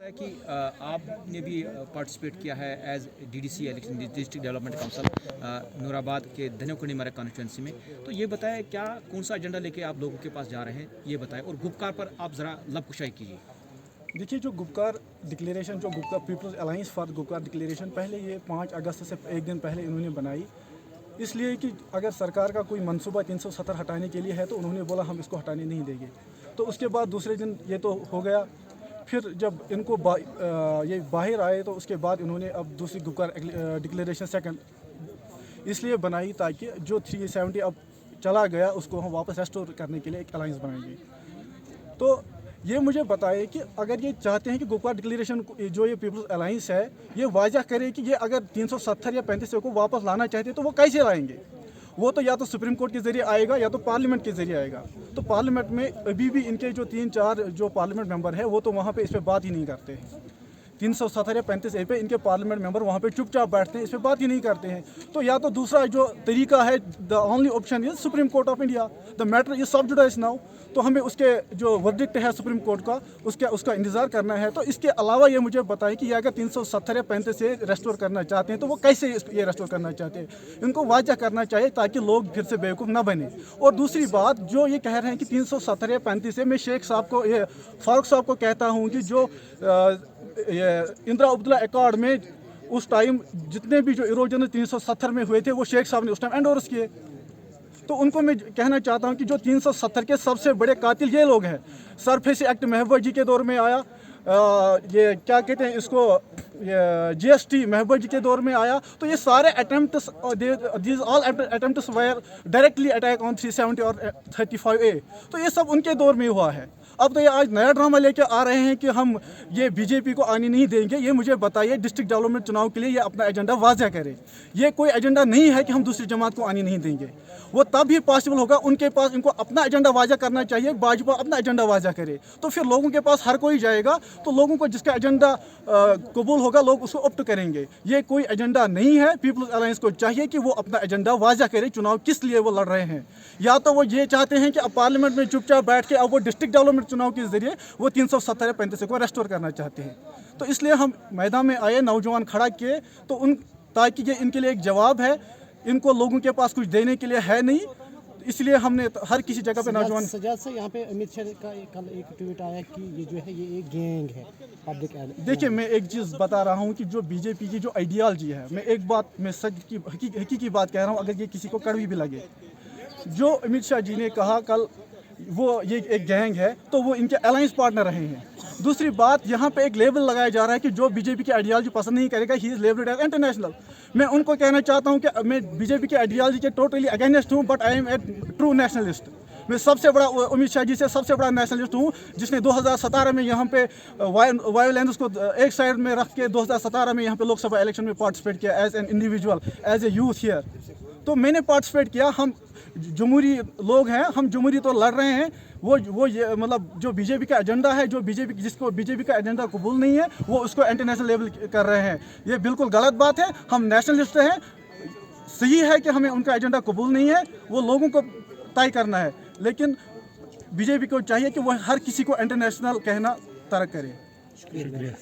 है कि आपने भी पार्टिसिपेट किया है as DDC election district development council Nurabad के धन्योकर्णी मारा कॉन्स्टिट्यूंसी में। तो ये बताएं क्या कौन सा एजेंडा लेके आप लोगों के पास जा रहे हैं, ये बताएं, और गुपकार पर आप ज़रा लबकुशाई कीजिए। देखिए, जो गुपकार डिक्लेरेशन, जो Gupkar people's alliance for Gupkar declaration, पहले ये 5 अगस्त से एक दिन पहले इन्होंने बनाई, इसलिए कि अगर सरकार का कोई मंसूबा 370 हटाने के लिए है तो उन्होंने बोला हम इसको हटाने नहीं देंगे। तो उसके बाद दूसरे दिन ये तो हो गया, फिर जब इनको ये बाहर आए तो उसके बाद इन्होंने अब दूसरी गुपकार डिक्लेरेशन सेकंड इसलिए बनाई ताकि जो 370 अब चला गया उसको हम वापस रेस्टोर करने के लिए एक अलायंस बनाएंगे। तो ये मुझे बताए कि अगर ये चाहते हैं कि गुपकार डिक्लेरेशन जो ये पीपल्स अलायंस है ये वाजह करे कि ये अगर 370 या 35 को वापस लाना चाहते हैं तो वो कैसे लाएंगे। वो तो या तो सुप्रीम कोर्ट के जरिए आएगा या तो पार्लियामेंट के जरिए आएगा। तो पार्लियामेंट में अभी भी इनके जो 3-4 जो पार्लियामेंट मेंबर है वो तो वहाँ पे इस पर बात ही नहीं करते हैं। 370 या 35A पे इनके पार्लियामेंट मेंबर वहाँ पे चुपचाप बैठते हैं, इस पर बात ही नहीं करते हैं। तो या तो दूसरा जो तरीका है, the only option is supreme court of India, the matter is सब जुडाइज नाउ। तो हमें उसके जो वर्डिक्ट है सुप्रीम कोर्ट का उसका इंतज़ार करना है। तो इसके अलावा ये मुझे बताएं कि ये अगर 370 या 35 से रेस्टोर करना चाहते हैं तो वो कैसे ये रेस्टोर करना चाहते हैं, इनको वाजह करना चाहिए ताकि लोग फिर से बेवकूफ़ ना बने। और दूसरी बात जो ये कह रहे हैं कि 370 या 35 से, मैं शेख साहब को, ये फारूक साहब को कहता हूँ कि जो इंदिरा अब्दुल्ला अकॉर्ड में उस टाइम जितने भी जो इरोजन 370 में हुए थे वो शेख साहब ने उस टाइम एंडोर्स किए। तो उनको मैं कहना चाहता हूं कि जो 370 के सबसे बड़े कातिल ये लोग हैं। सरफेसी एक्ट महबूबा जी के दौर में आया, ये क्या कहते हैं इसको, ये GST महबूबा जी के दौर में आया। तो ये सारे attempts, these all attempts were directly attack on 370 और 35A। तो ये सब उनके दौर में हुआ है। अब तो ये आज नया ड्रामा लेके आ रहे हैं कि हम ये बीजेपी को आने नहीं देंगे। ये मुझे बताइए, डिस्ट्रिक्ट डेवलपमेंट चुनाव के लिए ये अपना एजेंडा वाज़ह करे। ये कोई एजेंडा नहीं है कि हम दूसरी जमात को आने नहीं देंगे। वो तब ही पॉसिबल होगा उनके पास, इनको अपना एजेंडा वाज़ह करना चाहिए, भाजपा अपना एजेंडा वाज़ह करे तो फिर लोगों के पास हर कोई जाएगा। तो लोगों को जिसका एजेंडा कबूल होगा लोग उसको ऑप्ट करेंगे। ये कोई एजेंडा नहीं है। पीपल्स अलायंस को चाहिए कि वो अपना एजेंडा वाज़ह करे, चुनाव किस लिए वो लड़ रहे हैं। या तो वो ये चाहते हैं कि अब पार्लियामेंट में चुपचाप बैठ के अब वो डिस्ट्रिक्ट डेवलपमेंट चुनाव के जरिए वो 370 या 35 को रेस्टोर करना चाहते हैं। तो इसलिए हम मैदान में आए, नौजवान खड़ा किए तो ताकि ये इनके लिए एक जवाब है। इनको लोगों के पास कुछ देने के लिए है नहीं, इसलिए हमने हर किसी जगह पे नौजवान। सजाद से यहाँ पे अमित शाह का कल एक ट्वीट आया कि ये जो है ये एक गैंग है पब्लिक। देखिए, मैं एक चीज़ बता रहा हूँ कि जो बीजेपी की जो आइडियालॉजी है, मैं एक बात, मैं सच की हकीकी बात कह रहा हूँ, अगर ये किसी को कड़वी भी लगे, जो अमित शाह जी ने कहा कल वो ये एक गैंग है, तो वो इनके अलायंस पार्टनर रहे हैं। दूसरी बात, यहाँ पे एक लेबल लगाया जा रहा है कि जो बीजेपी की आइडियालॉजी पसंद नहीं करेगा he is labelled as international. मैं उनको कहना चाहता हूँ कि मैं बीजेपी की आइडियालॉजी के टोटली अगेंस्ट हूँ, but I am a true nationalist. मैं सबसे बड़ा अमित शाह जी से सबसे बड़ा नेशनलिस्ट हूँ, जिसने 2017 में यहाँ पे वायोलेंस को एक साइड में रख के 2017 में यहाँ पे लोकसभा इलेक्शन में पार्टिसिपेट किया as an individual, as a youth here. तो मैंने पार्टिसिपेट किया। हम जमहूरी लोग हैं, हम जमहूरी तो लड़ रहे हैं। वो ये मतलब जो बीजेपी का एजेंडा है, जो जिसको बीजेपी का एजेंडा कबूल नहीं है वो उसको इंटरनेशनल लेवल कर रहे हैं। ये बिल्कुल गलत बात है। हम नेशनलिस्ट हैं, सही है कि हमें उनका एजेंडा कबूल नहीं है, वो लोगों को तय करना है। लेकिन बीजेपी को चाहिए कि वो हर किसी को इंटरनेशनल कहना तर्क करे। शुक्रिया।